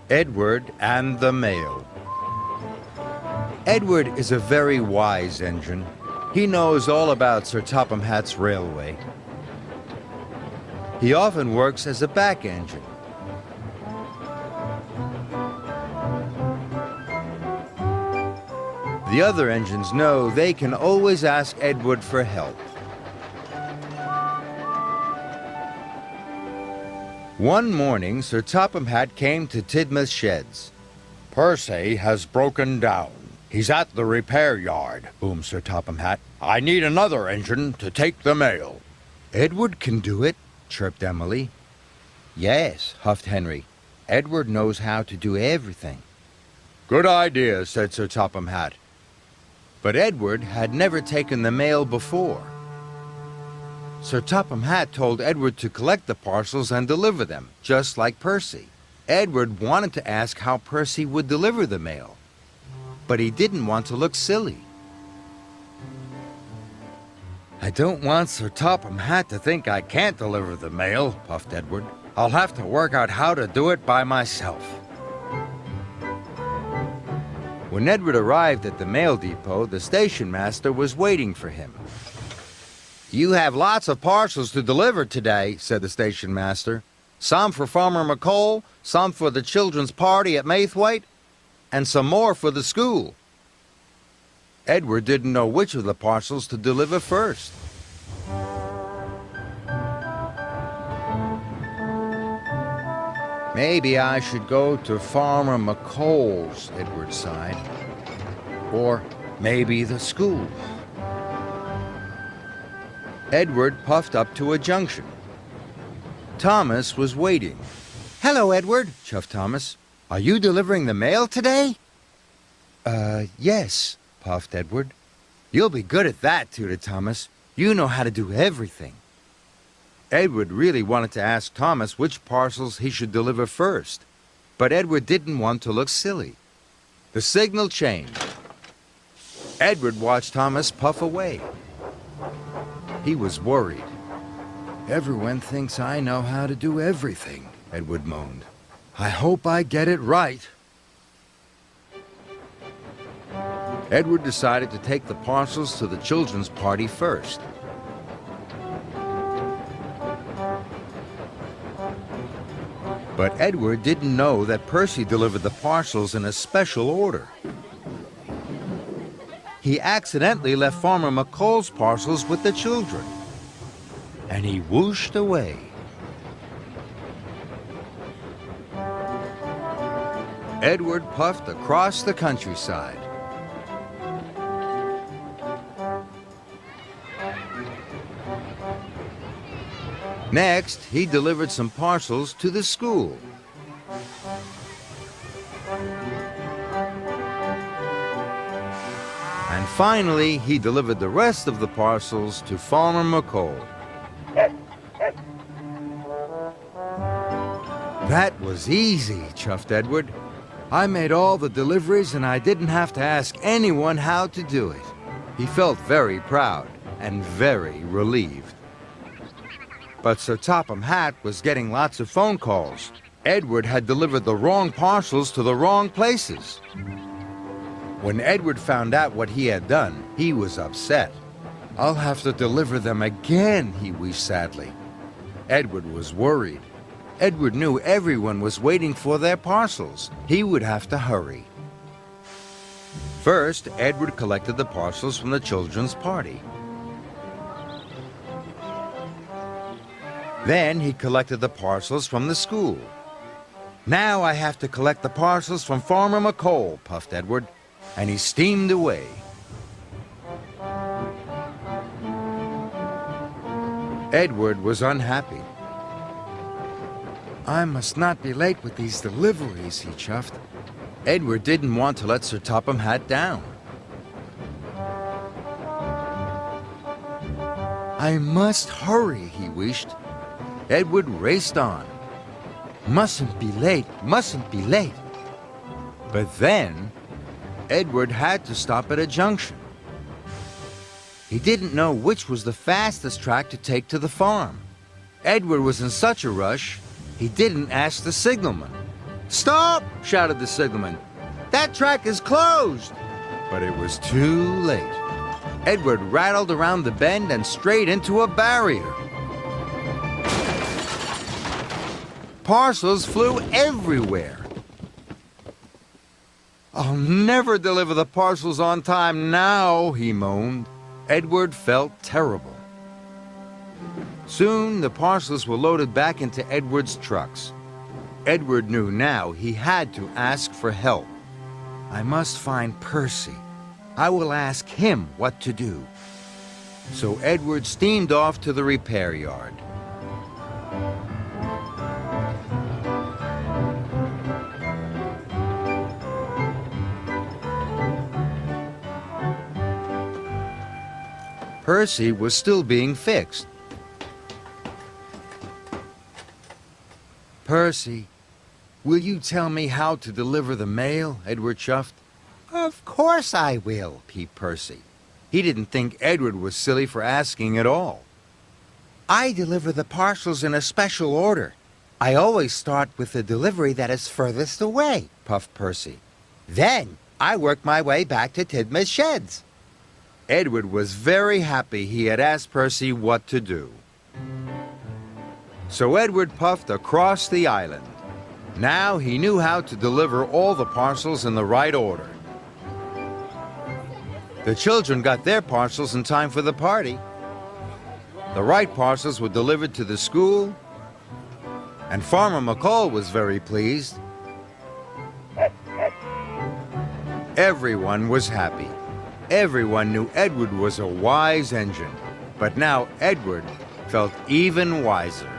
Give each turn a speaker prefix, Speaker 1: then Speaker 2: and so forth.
Speaker 1: Edward and the Mail. Edward is a very wise engine. He knows all about Sir Topham Hatt's railway. He often works as a back engine. The other engines know they can always ask Edward for help. One morning, Sir Topham Hatt came to Tidmouth Sheds.
Speaker 2: Percy has broken down. He's at the repair yard, boomed Sir Topham Hatt. I need another engine to take the mail.
Speaker 1: Edward can do it, chirped Emily. Yes, huffed Henry. Edward knows how to do everything.
Speaker 2: Good idea, said Sir Topham Hatt.
Speaker 1: But Edward had never taken the mail before. Sir Topham Hatt told Edward to collect the parcels and deliver them, just like Percy. Edward wanted to ask how Percy would deliver the mail, but he didn't want to look silly.
Speaker 2: I don't want Sir Topham Hatt to think I can't deliver the mail, puffed Edward. I'll have to work out how to do it by myself.
Speaker 1: When Edward arrived at the mail depot, the station master was waiting for him.
Speaker 2: You have lots of parcels to deliver today, said the station master. Some for Farmer McColl, some for the children's party at Maithwaite, and some more for the school.
Speaker 1: Edward didn't know which of the parcels to deliver first. Maybe I should go to Farmer McColl's, Edward sighed. Or maybe the school. Edward puffed up to a junction. Thomas was waiting.
Speaker 3: Hello, Edward,
Speaker 1: chuffed Thomas.
Speaker 3: Are you delivering the mail today?
Speaker 1: Yes, puffed Edward. You'll be good at that, tooted Thomas. You know how to do everything. Edward really wanted to ask Thomas which parcels he should deliver first, but Edward didn't want to look silly. The signal changed. Edward watched Thomas puff away. He was worried.
Speaker 2: Everyone thinks I know how to do everything, Edward moaned. I hope I get it right.
Speaker 1: Edward decided to take the parcels to the children's party first. But Edward didn't know that Percy delivered the parcels in a special order. He accidentally left Farmer McColl's parcels with the children, and he whooshed away. Edward puffed across the countryside. Next, he delivered some parcels to the school. And finally, he delivered the rest of the parcels to Farmer McColl. That was easy, chuffed Edward. I made all the deliveries and I didn't have to ask anyone how to do it. He felt very proud and very relieved. But Sir Topham Hatt was getting lots of phone calls. Edward had delivered the wrong parcels to the wrong places. When Edward found out what he had done, he was upset. I'll have to deliver them again, he wheezed sadly. Edward was worried. Edward knew everyone was waiting for their parcels. He would have to hurry. First, Edward collected the parcels from the children's party. Then he collected the parcels from the school. Now I have to collect the parcels from Farmer McColl, puffed Edward, and he steamed away. Edward was unhappy. I must not be late with these deliveries, he chuffed. Edward didn't want to let Sir Topham Hatt down. I must hurry, he wished. Edward raced on. Mustn't be late, mustn't be late. But then, Edward had to stop at a junction. He didn't know which was the fastest track to take to the farm. Edward was in such a rush, he didn't ask the signalman.
Speaker 2: Stop! Shouted the signalman. That track is closed!
Speaker 1: But it was too late. Edward rattled around the bend and straight into a barrier. Parcels flew everywhere. I'll never deliver the parcels on time now, he moaned. Edward felt terrible. Soon, the parcels were loaded back into Edward's trucks. Edward knew now he had to ask for help. I must find Percy. I will ask him what to do. So Edward steamed off to the repair yard. Percy was still being fixed. Percy, will you tell me how to deliver the mail? Edward chuffed.
Speaker 3: Of course I will.
Speaker 1: Peeped Percy. He didn't think Edward was silly for asking at all.
Speaker 3: I deliver the parcels in a special order. I always start with the delivery that is furthest away,
Speaker 1: Puffed Percy.
Speaker 3: Then I work my way back to Tidmouth's sheds.
Speaker 1: Edward was very happy he had asked Percy what to do. So Edward puffed across the island. Now he knew how to deliver all the parcels in the right order. The children got their parcels in time for the party. The right parcels were delivered to the school, and Farmer McCall was very pleased. Everyone was happy. Everyone knew Edward was a wise engine, but now Edward felt even wiser.